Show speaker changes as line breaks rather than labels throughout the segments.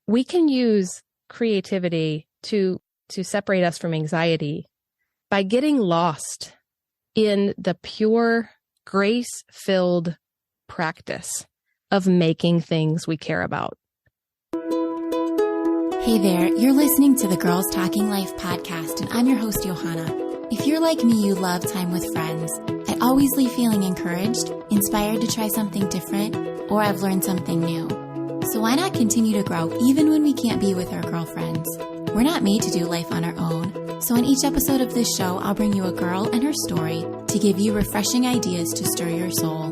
we can use creativity to separate us from anxiety by getting lost in the pure, grace-filled practice of making things we care about.
Hey there, you're listening to the Girls Talking Life podcast, and I'm your host, Johanna. If you're like me, you love time with friends. I always leave feeling encouraged, inspired to try something different, or I've learned something new. So why not continue to grow even when we can't be with our girlfriends? We're not made to do life on our own. So in each episode of this show, I'll bring you a girl and her story to give you refreshing ideas to stir your soul.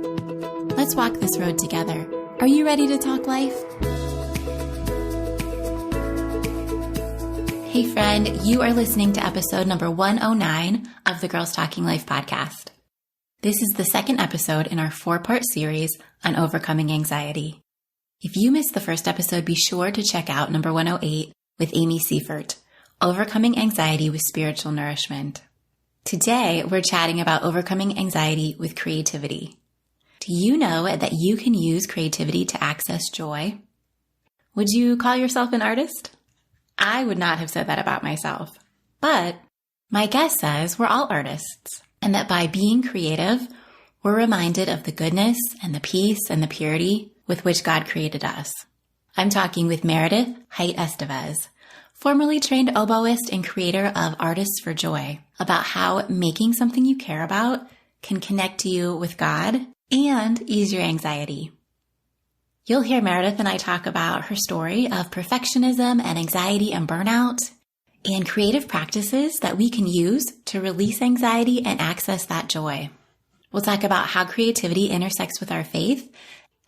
Let's walk this road together. Are you ready to talk life? Hey friend, you are listening to episode number 109 of the Girls Talking Life podcast. This is the second episode in our 4-part series on overcoming anxiety. If you missed the first episode, be sure to check out number 108 with Amy Seifert, Overcoming Anxiety with Spiritual Nourishment. Today, we're chatting about overcoming anxiety with creativity. Do you know that you can use creativity to access joy? Would you call yourself an artist? I would not have said that about myself, but my guest says we're all artists, and that by being creative, we're reminded of the goodness and the peace and the purity with which God created us. I'm talking with Merideth Hite Estevez, formerly trained oboist and creator of Artists for Joy, about how making something you care about can connect you with God and ease your anxiety. You'll hear Merideth and I talk about her story of perfectionism and anxiety and burnout, and creative practices that we can use to release anxiety and access that joy. We'll talk about how creativity intersects with our faith,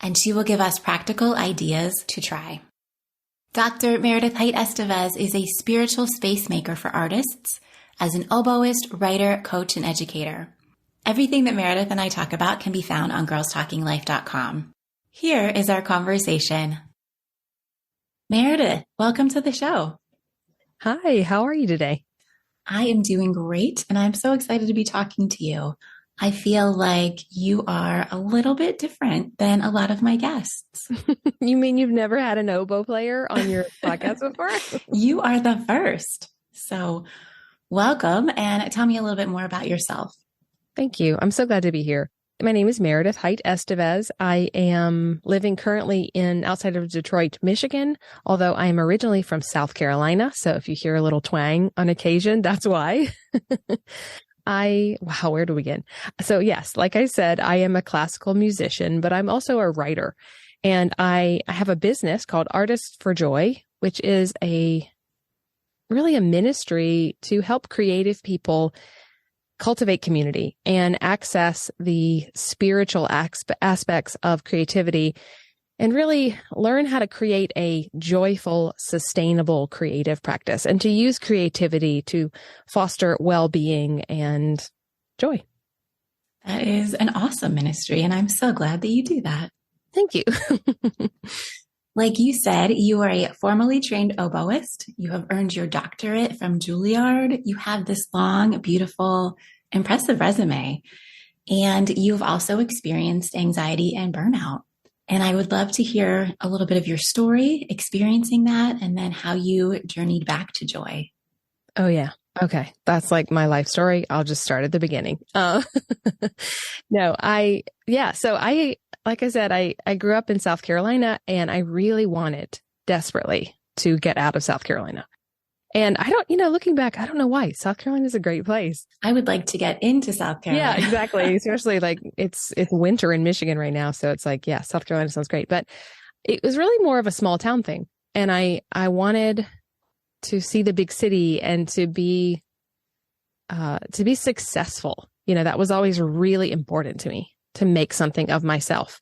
and she will give us practical ideas to try. Dr. Merideth Hite Estevez is a spiritual space maker for artists as an oboist, writer, coach, and educator. Everything that Merideth and I talk about can be found on girlstalkinglife.com. Here is our conversation. Merideth, welcome to the show.
Hi, how are you today?
I am doing great, and I'm so excited to be talking to you. I feel like you are a little bit different than a lot of my guests.
You mean you've never had an oboe player on your podcast before?
You are the first. So welcome, and tell me a little bit more about yourself.
Thank you. I'm so glad to be here. My name is Merideth Hite Estevez. I am living currently outside of Detroit, Michigan, although I am originally from South Carolina. So if you hear a little twang on occasion, that's why. Wow, where to begin? So yes, like I said, I am a classical musician, but I'm also a writer. And I have a business called Artists for Joy, which is really a ministry to help creative people cultivate community and access the spiritual aspects of creativity and really learn how to create a joyful, sustainable creative practice and to use creativity to foster well-being and joy.
That is an awesome ministry, and I'm so glad that you do that.
Thank you.
Like you said, you are a formally trained oboist. You have earned your doctorate from Juilliard. You have this long, beautiful, impressive resume, and you've also experienced anxiety and burnout. And I would love to hear a little bit of your story, experiencing that, and then how you journeyed back to joy.
Oh, yeah. Okay. That's like my life story. I'll just start at the beginning. So like I said, I grew up in South Carolina, and I really wanted desperately to get out of South Carolina. And looking back, I don't know why. South Carolina is a great place.
I would like to get into South Carolina.
Yeah, exactly. Especially like it's winter in Michigan right now. So it's like, yeah, South Carolina sounds great. But it was really more of a small town thing. And I wanted to see the big city and to be successful. That was always really important to me, to make something of myself.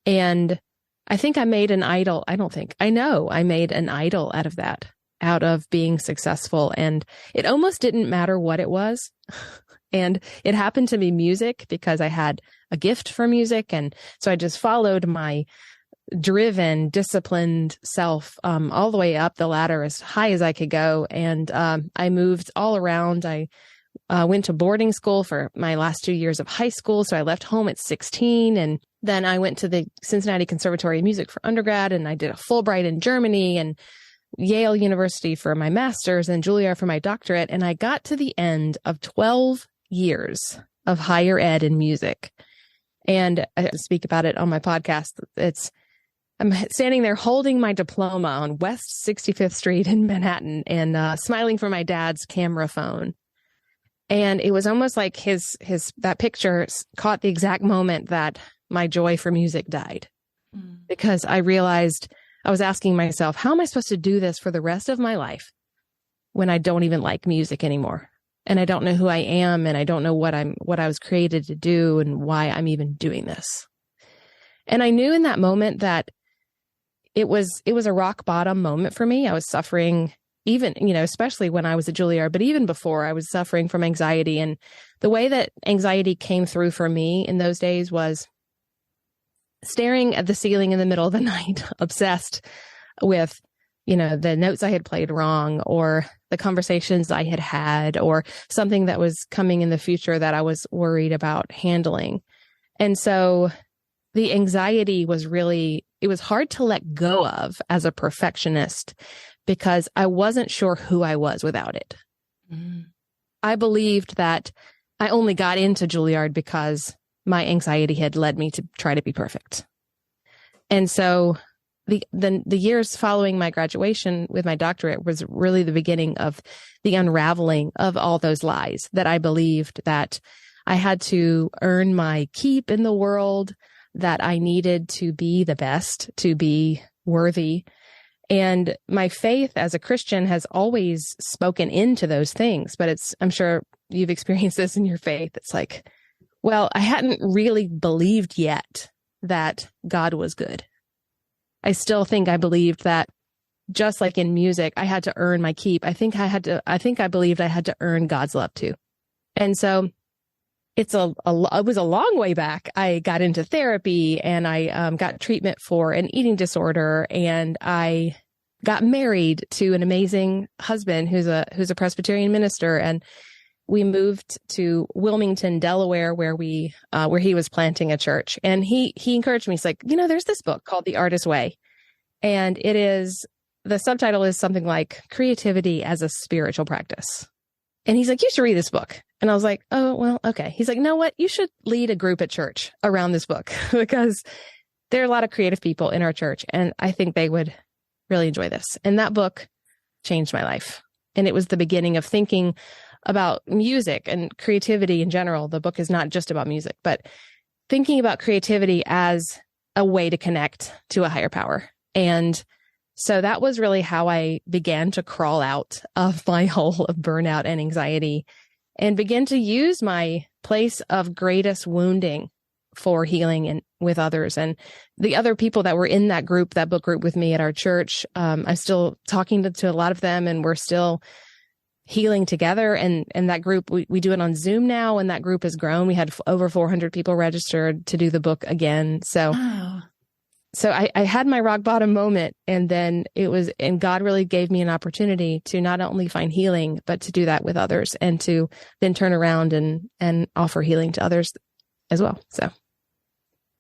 And I think I made an idol. I know I made an idol out of that, out of being successful. And it almost didn't matter what it was. And it happened to be music because I had a gift for music. And so I just followed my driven, disciplined self all the way up the ladder as high as I could go. And I moved all around. I went to boarding school for my last 2 years of high school. So I left home at 16, and then I went to the Cincinnati Conservatory of Music for undergrad, and I did a Fulbright in Germany and Yale University for my master's and Juilliard for my doctorate. And I got to the end of 12 years of higher ed in music. And I speak about it on my podcast. I'm standing there holding my diploma on West 65th Street in Manhattan and smiling from my dad's camera phone. And it was almost like that picture caught the exact moment that my joy for music died. Because I realized I was asking myself, how am I supposed to do this for the rest of my life when I don't even like music anymore? And I don't know who I am, and I don't know what I was created to do and why I'm even doing this. And I knew in that moment that it was a rock bottom moment for me. I was suffering, even, especially when I was at Juilliard, but even before, I was suffering from anxiety. And the way that anxiety came through for me in those days was staring at the ceiling in the middle of the night, obsessed with, the notes I had played wrong, or the conversations I had had, or something that was coming in the future that I was worried about handling. And so the anxiety was it was hard to let go of as a perfectionist, because I wasn't sure who I was without it. I believed that I only got into Juilliard because my anxiety had led me to try to be perfect. And so the years following my graduation with my doctorate was really the beginning of the unraveling of all those lies that I believed, that I had to earn my keep in the world, that I needed to be the best, to be worthy. And my faith as a Christian has always spoken into those things, but I'm sure you've experienced this in your faith. It's like, well, I hadn't really believed yet that God was good. I still think I believed that, just like in music, I had to earn my keep. I think I believed I had to earn God's love too. And so it was a long way back. I got into therapy, and I got treatment for an eating disorder, and I got married to an amazing husband who's a Presbyterian minister, and we moved to Wilmington, Delaware, where he was planting a church. And he encouraged me. He's like, there's this book called The Artist's Way, and the subtitle is something like Creativity as a Spiritual Practice. And he's like, you should read this book. And I was like, oh, well, okay. He's like, you know what? You should lead a group at church around this book, because there are a lot of creative people in our church, and I think they would really enjoy this. And that book changed my life. And it was the beginning of thinking about music and creativity in general. The book is not just about music, but thinking about creativity as a way to connect to a higher power. And so that was really how I began to crawl out of my hole of burnout and anxiety, and begin to use my place of greatest wounding for healing and with others. And the other people that were in that book group with me at our church, I'm still talking to a lot of them, and we're still healing together. And that group, we do it on Zoom now, and that group has grown. We had over 400 people registered to do the book again. So,
wow.
So I had my rock bottom moment, and then and God really gave me an opportunity to not only find healing, but to do that with others, and to then turn around and offer healing to others as well. So.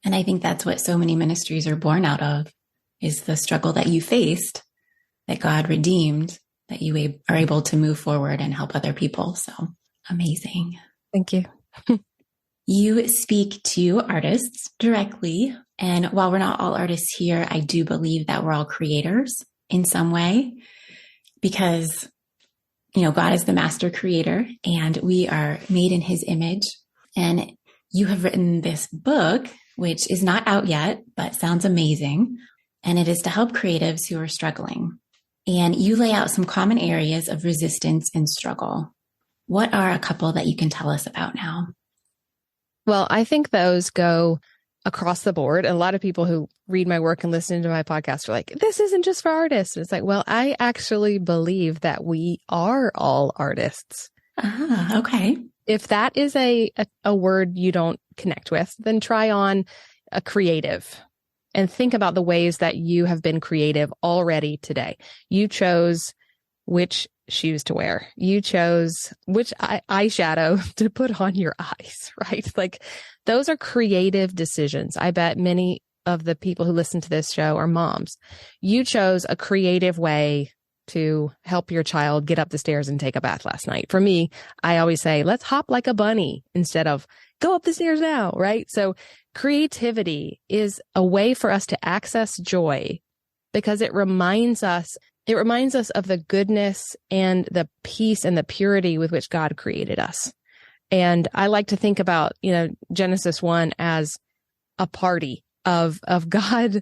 And I think that's what so many ministries are born out of, is the struggle that you faced, that God redeemed, that you are able to move forward and help other people. So amazing.
Thank you.
You speak to artists directly. And while we're not all artists here, I do believe that we're all creators in some way, because, God is the master creator, and we are made in his image. And you have written this book, which is not out yet, but sounds amazing. And it is to help creatives who are struggling. And you lay out some common areas of resistance and struggle. What are a couple that you can tell us about now?
Well, I think those go across the board. A lot of people who read my work and listen to my podcast are like, this isn't just for artists. And it's like, well, I actually believe that we are all artists.
Ah, okay.
If that is a word you don't connect with, then try on a creative and think about the ways that you have been creative already today. You chose which shoes to wear. You chose which eyeshadow to put on your eyes, right? Like those are creative decisions. I bet many of the people who listen to this show are moms. You chose a creative way to help your child get up the stairs and take a bath last night. For me, I always say, let's hop like a bunny instead of go up the stairs now, right? So creativity is a way for us to access joy because it reminds us of the goodness and the peace and the purity with which God created us. And I like to think about, Genesis 1 as a party of God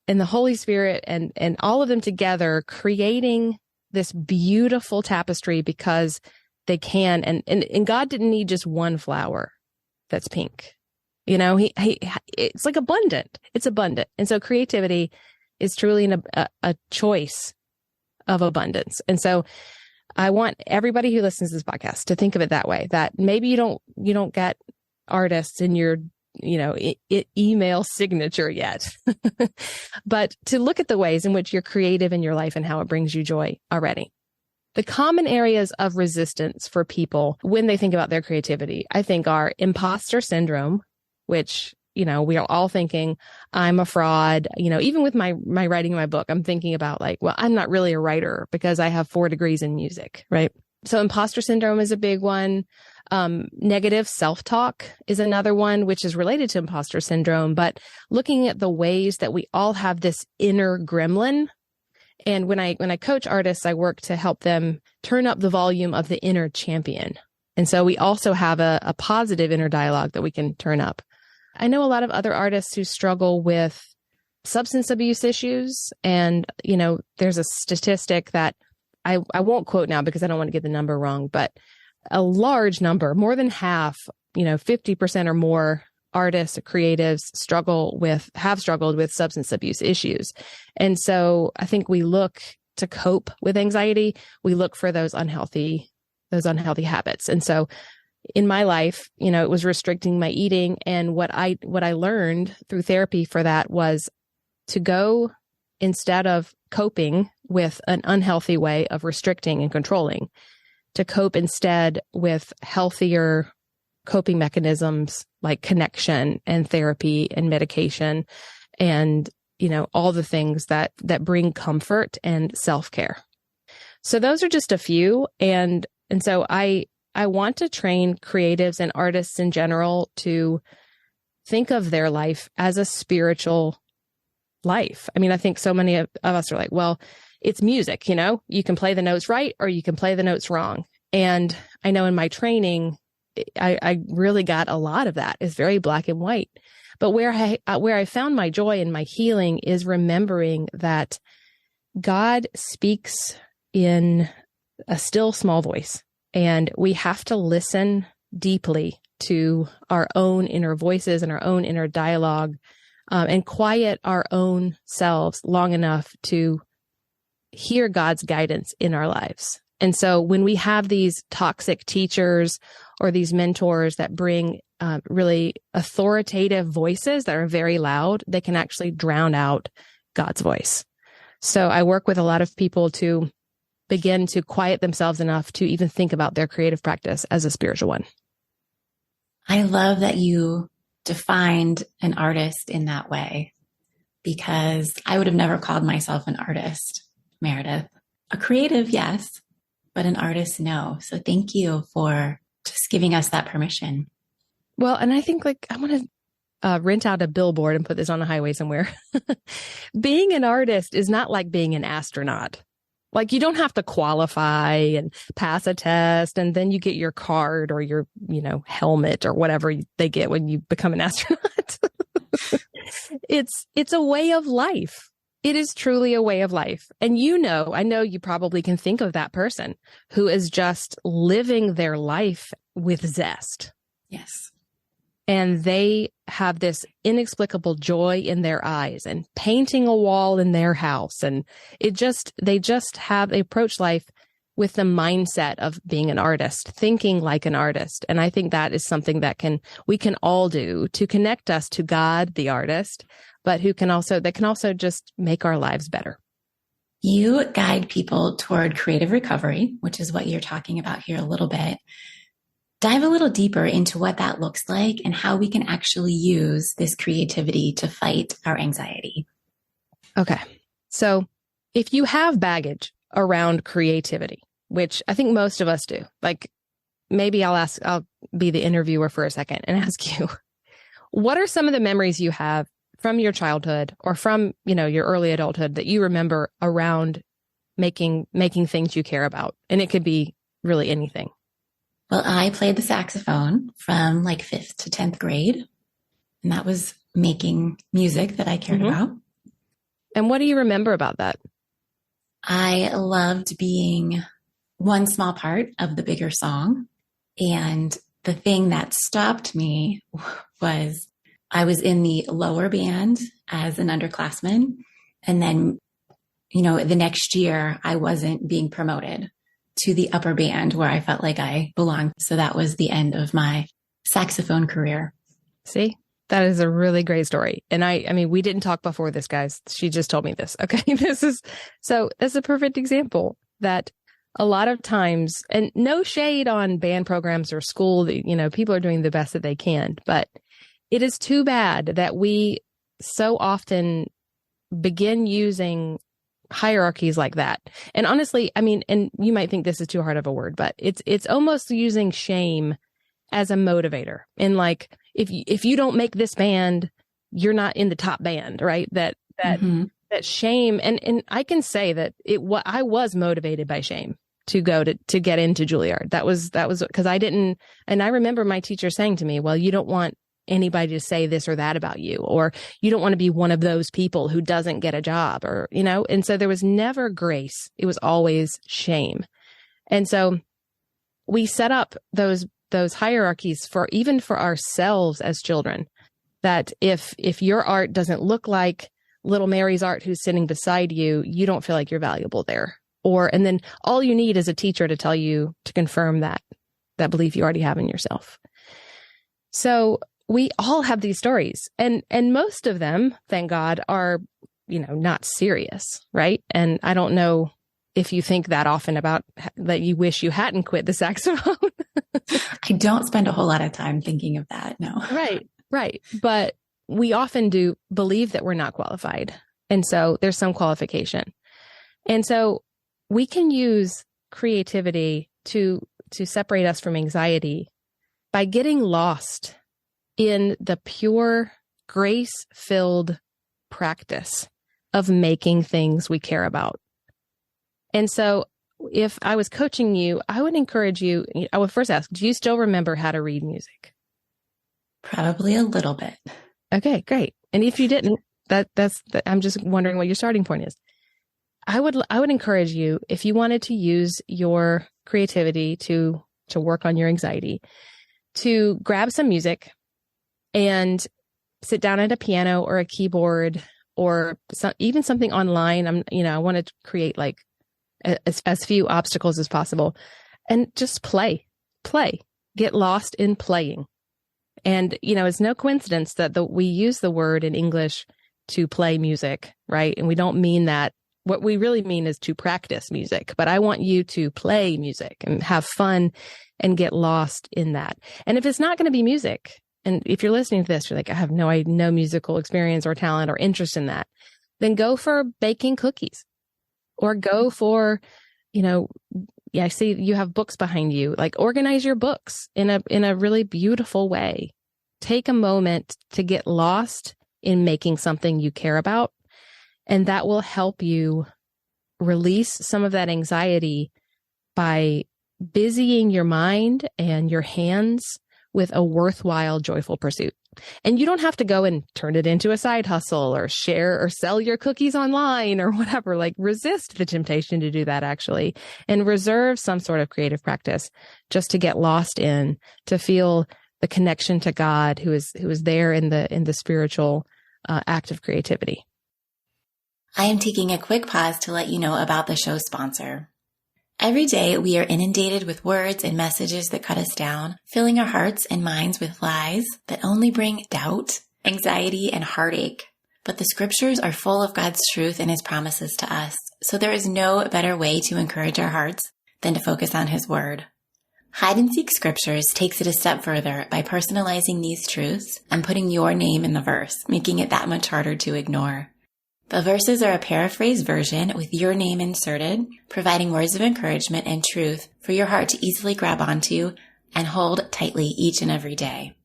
and the Holy Spirit and all of them together creating this beautiful tapestry because they can. And God didn't need just one flower that's pink. It's like abundant. It's abundant. And so creativity is truly a choice of abundance. And so I want everybody who listens to this podcast to think of it that way, that maybe you don't get artists in your email signature yet, but to look at the ways in which you're creative in your life and how it brings you joy already. The common areas of resistance for people when they think about their creativity, I think, are imposter syndrome, which, we are all thinking I'm a fraud. Even with my writing my book, I'm thinking about I'm not really a writer because I have 4 degrees in music, right? So imposter syndrome is a big one. Negative self-talk is another one, which is related to imposter syndrome, but looking at the ways that we all have this inner gremlin. And when I coach artists, I work to help them turn up the volume of the inner champion. And so we also have a positive inner dialogue that we can turn up. I know a lot of other artists who struggle with substance abuse issues. And, there's a statistic that I won't quote now because I don't want to get the number wrong, but a large number, more than half, 50% or more artists, creatives have struggled with substance abuse issues. And so I think we look to cope with anxiety. We look for those unhealthy habits. And so in my life, it was restricting my eating. And what I learned through therapy for that was to go, instead of coping with an unhealthy way of restricting and controlling, to cope instead with healthier coping mechanisms like connection and therapy and medication and, all the things that bring comfort and self-care. So those are just a few. And so I want to train creatives and artists in general to think of their life as a spiritual life. I mean, I think so many of us are like, well, it's music, you can play the notes right or you can play the notes wrong. And I know in my training, I really got a lot of that. It's very black and white. But where I found my joy and my healing is remembering that God speaks in a still small voice, and we have to listen deeply to our own inner voices and our own inner dialogue, and quiet our own selves long enough to hear God's guidance in our lives. And so when we have these toxic teachers or these mentors that bring really authoritative voices that are very loud, they can actually drown out God's voice. So I work with a lot of people to begin to quiet themselves enough to even think about their creative practice as a spiritual one.
I love that you defined an artist in that way, because I would have never called myself an artist, Merideth. A creative, yes, but an artist, no. So thank you for just giving us that permission.
Well, and I think I want to rent out a billboard and put this on a highway somewhere. Being an artist is not like being an astronaut. You don't have to qualify and pass a test and then you get your card or your, helmet or whatever they get when you become an astronaut. It's a way of life. It is truly a way of life. And I know you probably can think of that person who is just living their life with zest.
Yes.
And they have this inexplicable joy in their eyes and painting a wall in their house. And they approach life with the mindset of being an artist, thinking like an artist. And I think that is something that we can all do to connect us to God, the artist, but that can also just make our lives better.
You guide people toward creative recovery, which is what you're talking about here a little bit. Dive a little deeper into what that looks like and how we can actually use this creativity to fight our anxiety.
Okay. So if you have baggage around creativity, which I think most of us do, like maybe I'll be the interviewer for a second and ask you, what are some of the memories you have from your childhood or from, your early adulthood that you remember around making things you care about? And it could be really anything.
Well, I played the saxophone from like 5th to 10th grade, and that was making music that I cared about.
And what do you remember about that?
I loved being one small part of the bigger song. And the thing that stopped me was I was in the lower band as an underclassman. And then, the next year I wasn't being promoted to the upper band where I felt like I belonged. So that was the end of my saxophone career.
See, that is a really great story. And I mean, we didn't talk before this, guys. She just told me this. Okay. That's a perfect example that a lot of times, and no shade on band programs or school, people are doing the best that they can, but it is too bad that we so often begin using hierarchies like that. And honestly, I mean, and you might think this is too hard of a word, but it's almost using shame as a motivator. And like, if you don't make this band, you're not in the top band, right? That shame. And I can say that I was motivated by shame to get into Juilliard. That was because I didn't, and I remember my teacher saying to me, well, you don't want anybody to say this or that about you, or you don't want to be one of those people who doesn't get a job, or, and so there was never grace. It was always shame. And so we set up those hierarchies even for ourselves as children, that if your art doesn't look like little Mary's art who's sitting beside you, you don't feel like you're valuable there. And then all you need is a teacher to tell you, to confirm that belief you already have in yourself. So we all have these stories, and most of them, thank God, are, not serious, right? And I don't know if you think that often about that you wish you hadn't quit the saxophone.
I don't spend a whole lot of time thinking of that, no.
Right. But we often do believe that we're not qualified. And so there's some qualification. And so we can use creativity to separate us from anxiety by getting lost in the pure, grace-filled practice of making things we care about. And so if I was coaching you, I would encourage you, I would first ask, do you still remember how to read music?
Probably a little bit.
Okay, great. And if you didn't, I'm just wondering what your starting point is. I would encourage you, if you wanted to use your creativity to work on your anxiety, to grab some music and sit down at a piano or a keyboard or even something online. I want to create like as few obstacles as possible, and just play, get lost in playing. And, it's no coincidence that we use the word in English to play music, right? And we don't mean that. What we really mean is to practice music, but I want you to play music and have fun and get lost in that. And if it's not going to be music, and if you're listening to this, you're like, I have no musical experience or talent or interest in that, then go for baking cookies, or go for, I see you have books behind you, like organize your books in a really beautiful way. Take a moment to get lost in making something you care about. And that will help you release some of that anxiety by busying your mind and your hands with a worthwhile, joyful pursuit. And you don't have to go and turn it into a side hustle or share or sell your cookies online or whatever. Like, resist the temptation to do that, actually, and reserve some sort of creative practice just to get lost in, to feel the connection to God, who is there in the spiritual act of creativity.
I am taking a quick pause to let you know about the show's sponsor. Every day, we are inundated with words and messages that cut us down, filling our hearts and minds with lies that only bring doubt, anxiety, and heartache. But the scriptures are full of God's truth and his promises to us. so there is no better way to encourage our hearts than to focus on His Word. Hide and Seek Scriptures takes it a step further by personalizing these truths and putting your name in the verse, making it that much harder to ignore. The verses are a paraphrased version with your name inserted, providing words of encouragement and truth for your heart to easily grab onto and hold tightly each and every day.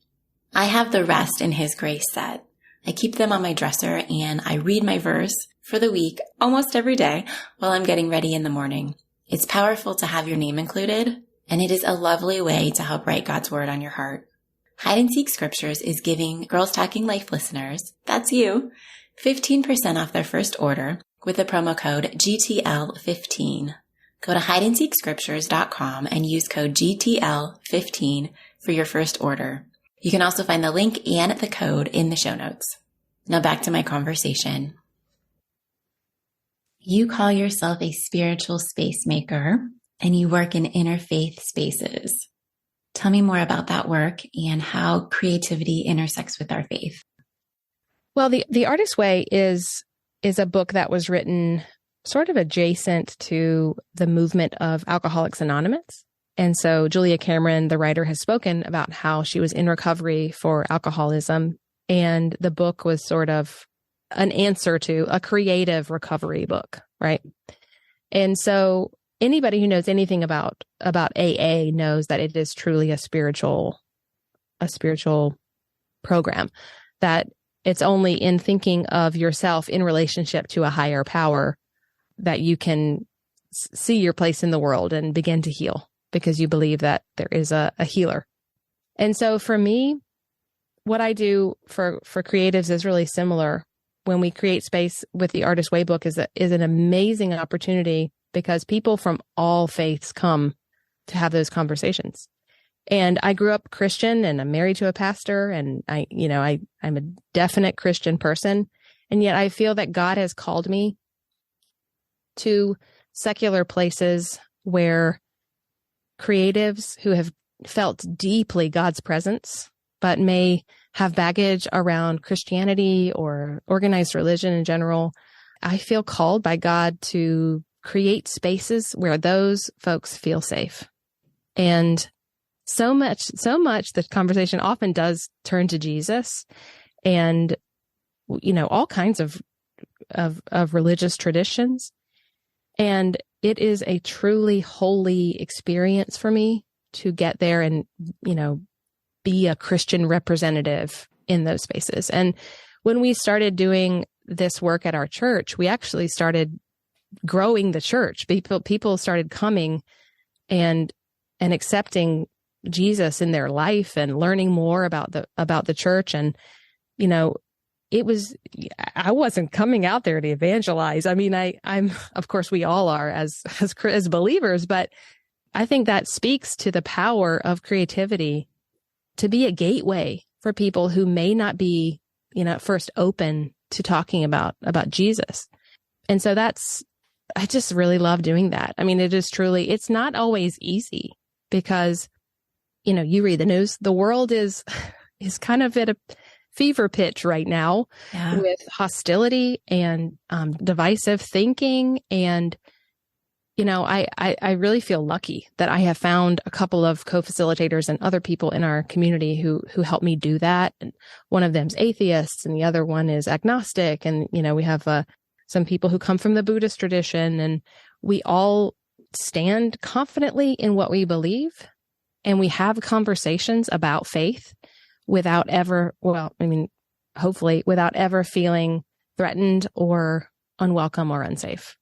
I have the Rest in His Grace set. I keep them on my dresser and I read my verse for the week almost every day while I'm getting ready in the morning. It's powerful to have your name included, and it is a lovely way to help write God's Word on your heart. Hide and Seek Scriptures is giving Girls Talking Life listeners, that's you, 15% off their first order with the promo code GTL15. Go to hideandseekscriptures.com and use code GTL15 for your first order. You can also find the link and the code in the show notes. Now back to my conversation. You call yourself a spiritual space maker and you work in interfaith spaces. Tell me more about that work and how creativity intersects with our faith.
Well, the Artist's Way is a book that was written sort of adjacent to the movement of Alcoholics Anonymous. And so Julia Cameron, the writer, has spoken about how she was in recovery for alcoholism. And the book was sort of an answer to a creative recovery book, right? And so anybody who knows anything about AA knows that it is truly a spiritual program, that it's only in thinking of yourself in relationship to a higher power that you can see your place in the world and begin to heal, because you believe that there is a healer. And so for me, what I do for creatives is really similar. When we create space with the Artist's Way book is an amazing opportunity, because people from all faiths come to have those conversations. And I grew up Christian and I'm married to a pastor, and I'm a definite Christian person. And yet I feel that God has called me to secular places where creatives who have felt deeply God's presence, but may have baggage around Christianity or organized religion in general. I feel called by God to create spaces where those folks feel safe. And so much the conversation often does turn to Jesus and, all kinds of religious traditions. And it is a truly holy experience for me to get there and, be a Christian representative in those spaces. And when we started doing this work at our church, we actually started growing the church. People started coming and accepting Jesus in their life and learning more about the church. And, I wasn't coming out there to evangelize. I mean, I'm, of course we all are as believers, but I think that speaks to the power of creativity to be a gateway for people who may not be, at first open to talking about Jesus. And so I just really love doing that. I mean, it's not always easy, because, you read the news, the world is kind of at a fever pitch right now.
Yeah.
With hostility and divisive thinking. And, I really feel lucky that I have found a couple of co-facilitators and other people in our community who help me do that. And one of them's atheists and the other one is agnostic. And, we have some people who come from the Buddhist tradition, and we all stand confidently in what we believe. And we have conversations about faith without ever, hopefully without ever feeling threatened or unwelcome or unsafe.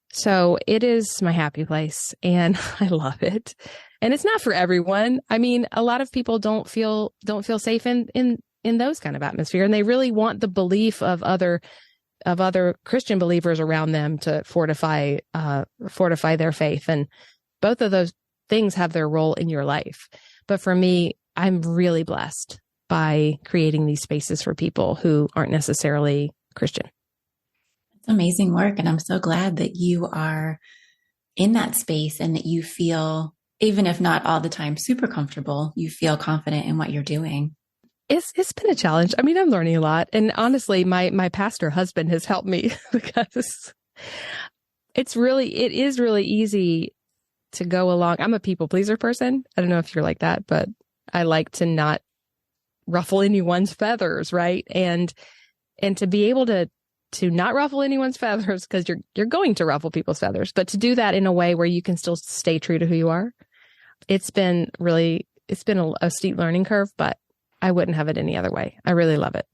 So it is my happy place and I love it. And it's not for everyone. I mean, a lot of people don't feel safe in those kind of atmosphere, and they really want the belief of other Christian believers around them to fortify their faith. And both of those things have their role in your life. But for me, I'm really blessed by creating these spaces for people who aren't necessarily Christian.
It's amazing work. And I'm so glad that you are in that space and that you feel, even if not all the time super comfortable, you feel confident in what you're doing.
It's been a challenge. I mean, I'm learning a lot. And honestly, my pastor husband has helped me because it is really easy to go along. I'm a people pleaser person. I don't know if you're like that, but I like to not ruffle anyone's feathers, right? And to be able to not ruffle anyone's feathers, because you're going to ruffle people's feathers, but to do that in a way where you can still stay true to who you are. It's been a steep learning curve, but I wouldn't have it any other way. I really love it.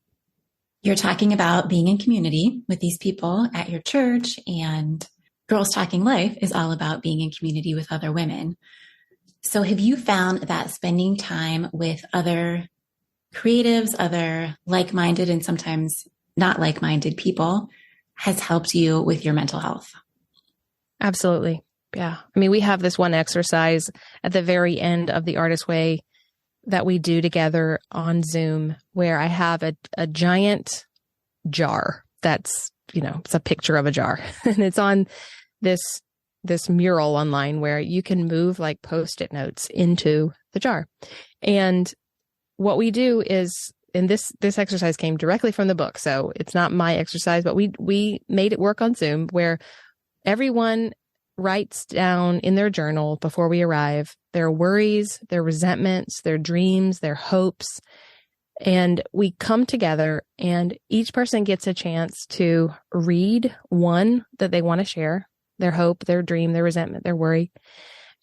You're talking about being in community with these people at your church, and Girls Talking Life is all about being in community with other women. So have you found that spending time with other creatives, other like-minded and sometimes not like-minded people has helped you with your mental health?
Absolutely. Yeah. I mean, we have this one exercise at the very end of the Artist Way that we do together on Zoom, where I have a giant jar that's, it's a picture of a jar, and it's on this mural online where you can move like Post-it notes into the jar. And what we do is, and this exercise came directly from the book, so it's not my exercise, but we made it work on Zoom, where everyone writes down in their journal before we arrive their worries, their resentments, their dreams, their hopes. And we come together and each person gets a chance to read one that they want to share, their hope, their dream, their resentment, their worry.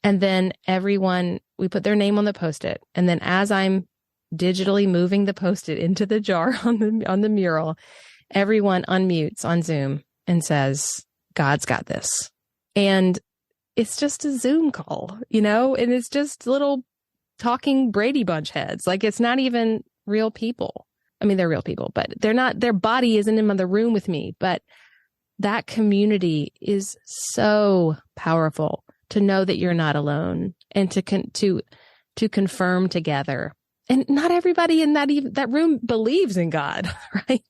And then we put their name on the Post-it. And then as I'm digitally moving the Post-it into the jar on the mural, everyone unmutes on Zoom and says, "God's got this." And it's just a Zoom call, and it's just little talking Brady Bunch heads. Like, it's not even real people. I mean, they're real people, but their body isn't in the room with me. But that community is so powerful, to know that you're not alone, and to confirm together. And not everybody in that room believes in God, right?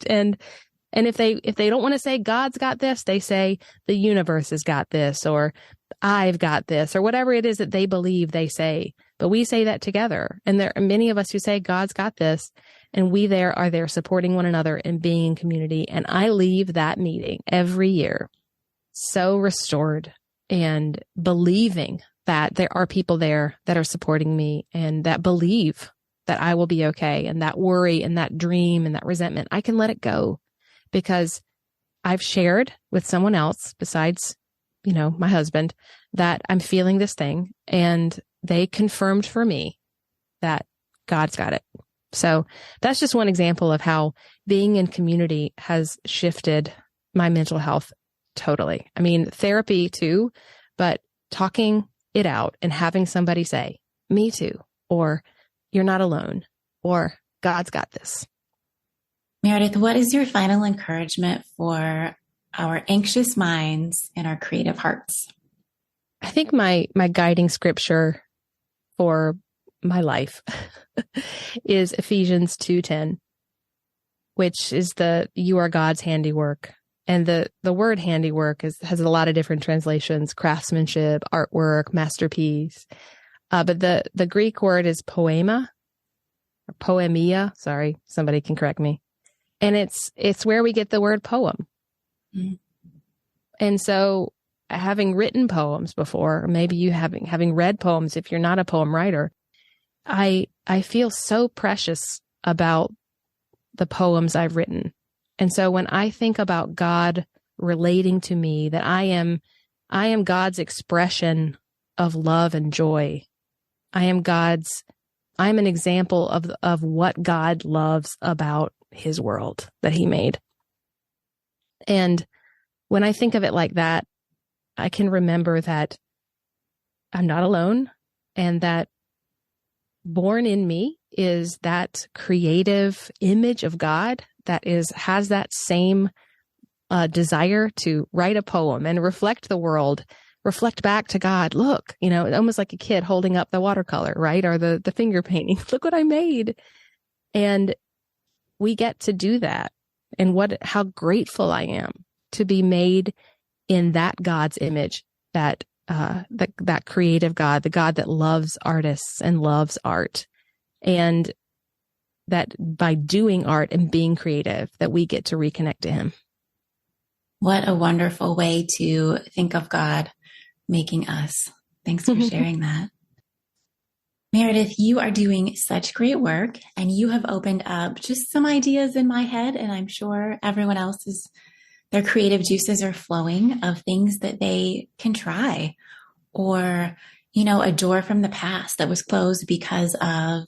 And if they don't want to say God's got this, they say the universe has got this, or I've got this, or whatever it is that they believe they say. But we say that together. And there are many of us who say God's got this, and we are there supporting one another and being in community. And I leave that meeting every year so restored and believing that there are people there that are supporting me and that believe that I will be okay. And that worry and that dream and that resentment, I can let it go, because I've shared with someone else besides, my husband, that I'm feeling this thing, and they confirmed for me that God's got it. So that's just one example of how being in community has shifted my mental health totally. I mean, therapy too, but talking it out and having somebody say, "Me too," or "You're not alone," or "God's got this."
Merideth, what is your final encouragement for our anxious minds and our creative hearts?
I think my guiding scripture for my life is Ephesians 2:10, which is you are God's handiwork. And the word handiwork has a lot of different translations: craftsmanship, artwork, masterpiece. But the Greek word is poema, or poemia. Sorry, somebody can correct me. And it's where we get the word poem. Mm-hmm. And so, having written poems before, or maybe you having read poems, if you're not a poem writer, I feel so precious about the poems I've written. And so when I think about God relating to me, that I am God's expression of love and joy. I am an example of what God loves about his world that he made. And when I think of it like that, I can remember that I'm not alone, and that born in me is that creative image of God that has that same desire to write a poem and reflect the world, reflect back to God. Look, almost like a kid holding up the watercolor, right? Or the finger painting. Look what I made. And we get to do that. And how grateful I am to be made in that God's image, that creative God, the God that loves artists and loves art. And that by doing art and being creative, that we get to reconnect to him.
What a wonderful way to think of God making us. Thanks for sharing that. Meredith, you are doing such great work, and you have opened up just some ideas in my head, and I'm sure everyone else's, their creative juices are flowing of things that they can try, or, a door from the past that was closed because of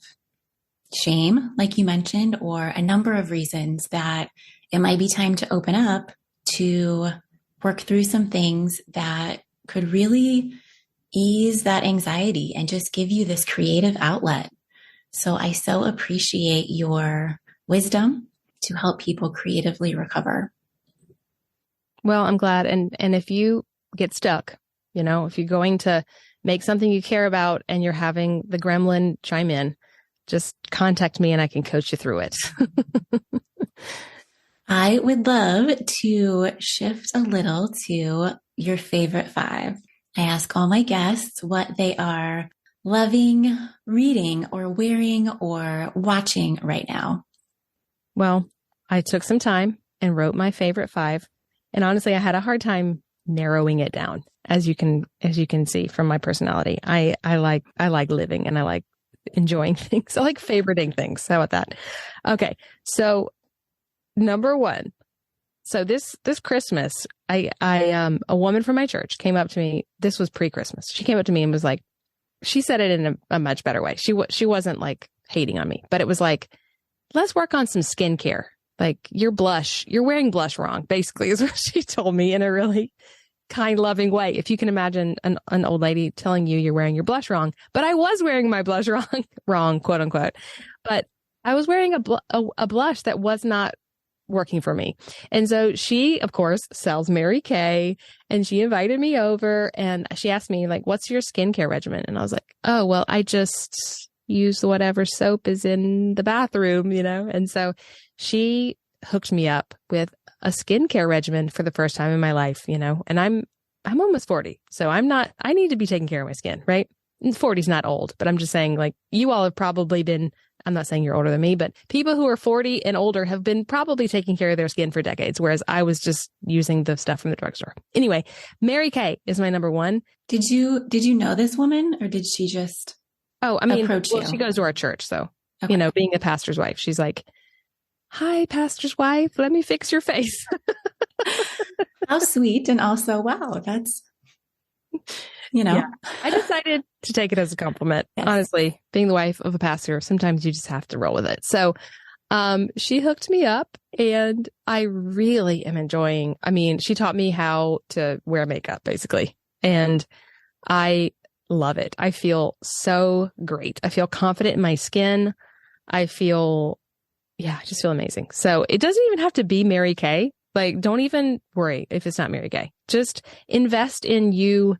shame, like you mentioned, or a number of reasons that it might be time to open up to work through some things that could really ease that anxiety and just give you this creative outlet. So I so appreciate your wisdom to help people creatively recover.
Well, I'm glad. And if you get stuck, if you're going to make something you care about and you're having the gremlin chime in, just contact me and I can coach you through it.
I would love to shift a little to your favorite 5. I ask all my guests what they are loving, reading, or wearing, or watching right now.
Well, I took some time and wrote my favorite 5. And honestly, I had a hard time narrowing it down, as you can see from my personality. I like living and I like enjoying things. I like favoriting things. How about that? Okay. So number 1. So this Christmas, a woman from my church came up to me. This was pre-Christmas. She came up to me and was like, she said it in a much better way. She wasn't like hating on me, but it was like, let's work on some skincare. Like you're wearing blush wrong, basically is what she told me in a really kind, loving way. If you can imagine an old lady telling you you're wearing your blush wrong, but I was wearing my blush wrong, quote unquote. But I was wearing a blush that was not working for me. And so she, of course, sells Mary Kay, and she invited me over and she asked me like, what's your skincare regimen? And I was like, oh, well, I just use whatever soap is in the bathroom, And so she hooked me up with a skincare regimen for the first time in my life, and I'm almost 40. So I need to be taking care of my skin, right? And 40 is not old, but I'm just saying like you all have probably been, I'm not saying you're older than me, but people who are 40 and older have been probably taking care of their skin for decades, whereas I was just using the stuff from the drugstore. Anyway, Mary Kay is my number 1.
Did you know this woman, or did she just approach you?
She goes to our church. So, okay. Being a pastor's wife, she's like, hi, pastor's wife, let me fix your face.
How sweet. And also, wow, that's, Yeah.
I decided to take it as a compliment.
Yes.
Honestly, being the wife of a pastor, sometimes you just have to roll with it. So she hooked me up and I really am enjoying. She taught me how to wear makeup, basically. And I love it. I feel so great. I feel confident in my skin. I just feel amazing. So it doesn't even have to be Mary Kay. Like, don't even worry if it's not Mary Kay. Just invest in your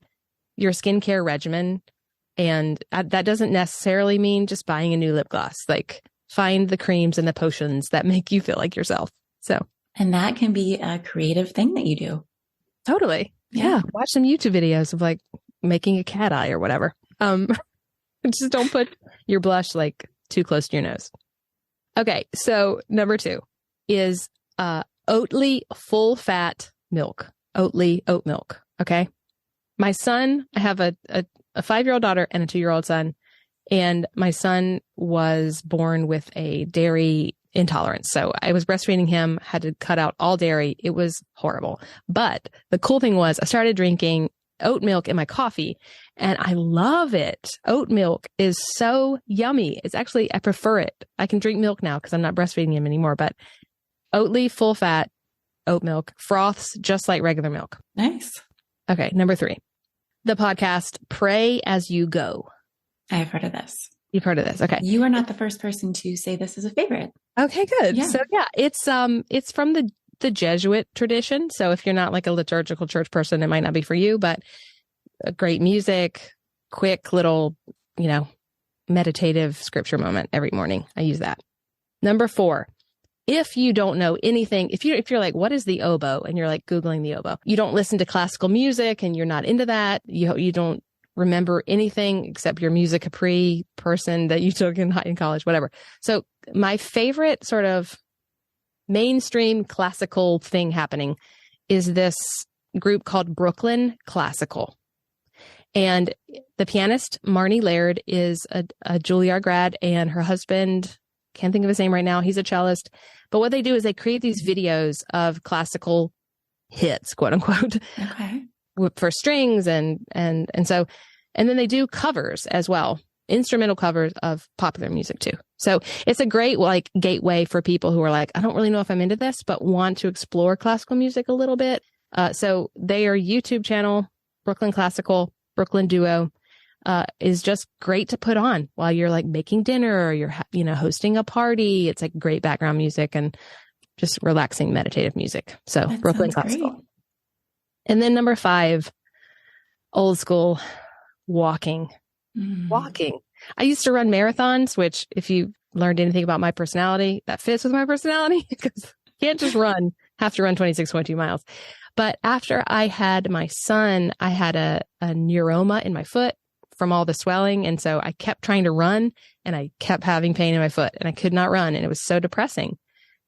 skincare regimen. And that doesn't necessarily mean just buying a new lip gloss. Like, find the creams and the potions that make you feel like yourself. So,
and that can be a creative thing that you do.
Totally. Yeah. Watch some YouTube videos of like making a cat eye or whatever. Just don't put your blush like too close to your nose. Okay. So number 2 is, Oatly full fat milk, Oatly oat milk. Okay. My son, I have a 5-year-old daughter and a 2-year-old son, and my son was born with a dairy intolerance. So I was breastfeeding him, had to cut out all dairy. It was horrible. But the cool thing was I started drinking oat milk in my coffee and I love it. Oat milk is so yummy. It's actually, I prefer it. I can drink milk now because I'm not breastfeeding him anymore, but Oatly full fat oat milk froths just like regular milk.
Nice.
Okay. Number 3, the podcast Pray As You Go.
I've heard of this.
You've heard of this. Okay.
You are not the first person to say this is a favorite.
Okay, good. Yeah. So it's from the Jesuit tradition. So if you're not like a liturgical church person, it might not be for you, but great music, quick little, meditative scripture moment every morning. I use that. Number 4, if you don't know anything, if you're like, what is the oboe? And you're like Googling the oboe, you don't listen to classical music and you're not into that. You don't remember anything except your music Capri person that you took in college, whatever. So my favorite sort of mainstream classical thing happening is this group called Brooklyn Classical. And the pianist, Marnie Laird, is a Juilliard grad, and her husband, can't think of his name right now, he's a cellist. But what they do is they create these videos of classical hits, quote unquote,
Okay.
for strings and so, and then they do covers as well, instrumental covers of popular music too. So it's a great like gateway for people who are like, I don't really know if I'm into this, but want to explore classical music a little bit. So their YouTube channel, Brooklyn Classical, Brooklyn Duo, is just great to put on while you're like making dinner or you're, hosting a party. It's like great background music and just relaxing meditative music. So
That
Brooklyn
sounds
Classical.
great.
And then number 5, old school, walking. Walking. I used to run marathons, which if you learned anything about my personality, that fits with my personality because you can't just have to run 26, 22 miles. But after I had my son, I had a neuroma in my foot from all the swelling. And so I kept trying to run and I kept having pain in my foot and I could not run. And it was so depressing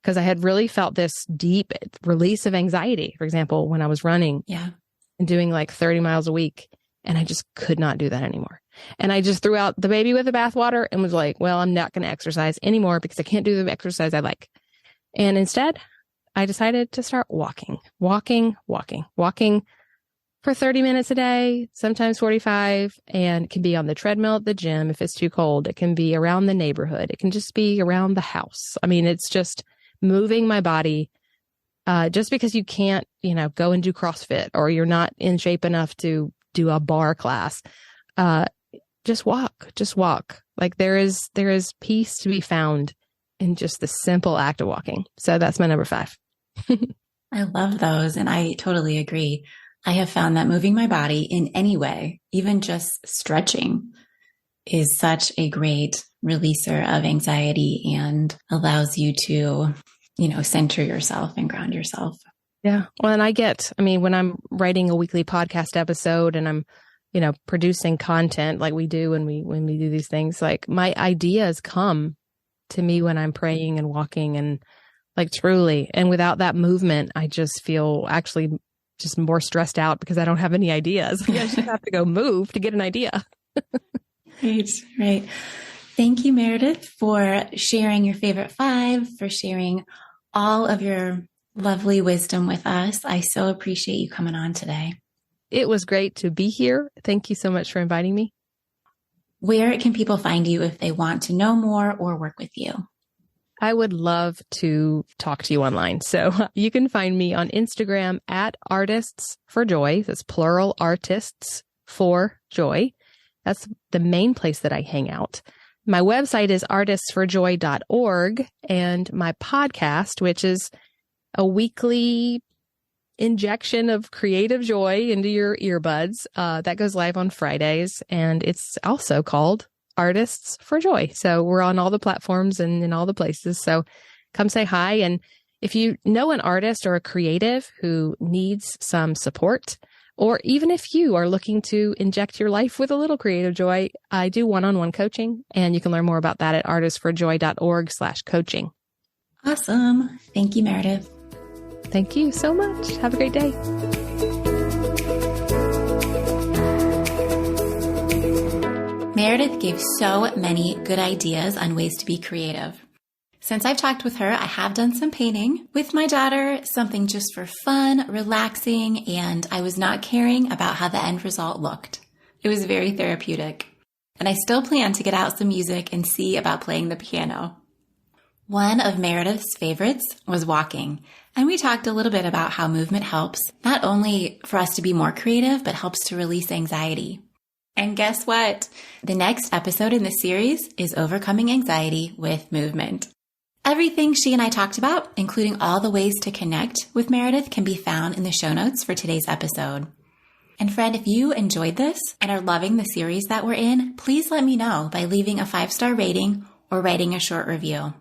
because I had really felt this deep release of anxiety, for example, when I was running and doing like 30 miles a week. And I just could not do that anymore. And I just threw out the baby with the bathwater and was like, well, I'm not going to exercise anymore because I can't do the exercise I like. And instead, I decided to start walking for 30 minutes a day, sometimes 45, and it can be on the treadmill at the gym if it's too cold. It can be around the neighborhood. It can just be around the house. I mean, it's just moving my body. Just because you can't, go and do CrossFit or you're not in shape enough to do a bar class, just walk. Like there is peace to be found in just the simple act of walking. So that's my number 5.
I love those. And I totally agree. I have found that moving my body in any way, even just stretching, is such a great releaser of anxiety and allows you to, center yourself and ground yourself.
Yeah. Well, and when I'm writing a weekly podcast episode and I'm, producing content like we do when we do these things, like my ideas come to me when I'm praying and walking and like truly. And without that movement, I just feel actually just more stressed out because I don't have any ideas. I just have to go move to get an idea.
Right. Thank you, Meredith, for sharing your favorite 5, for sharing all of your lovely wisdom with us. I so appreciate you coming on today.
It was great to be here. Thank you so much for inviting me.
Where can people find you if they want to know more or work with you?
I would love to talk to you online. So you can find me on Instagram at Artists for Joy. That's plural, artists for joy. That's the main place that I hang out. My website is artistsforjoy.org, and my podcast, which is a weekly injection of creative joy into your earbuds, that goes live on Fridays, and it's also called Artists for Joy. So we're on all the platforms and in all the places. So come say hi. And if you know an artist or a creative who needs some support, or even if you are looking to inject your life with a little creative joy, I do one-on-one coaching, and you can learn more about that at artistsforjoy.org/coaching.
Awesome. Thank you, Meredith.
Thank you so much. Have a great day.
Meredith gave so many good ideas on ways to be creative. Since I've talked with her, I have done some painting with my daughter, something just for fun, relaxing, and I was not caring about how the end result looked. It was very therapeutic. And I still plan to get out some music and see about playing the piano. One of Meredith's favorites was walking, and we talked a little bit about how movement helps, not only for us to be more creative, but helps to release anxiety. And guess what? The next episode in this series is Overcoming Anxiety with Movement. Everything she and I talked about, including all the ways to connect with Meredith, can be found in the show notes for today's episode. And friend, if you enjoyed this and are loving the series that we're in, please let me know by leaving a 5-star rating or writing a short review.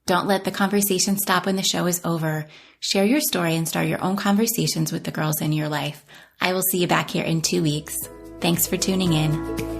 Don't let the conversation stop when the show is over. Share your story and start your own conversations with the girls in your life. I will see you back here in 2 weeks. Thanks for tuning in.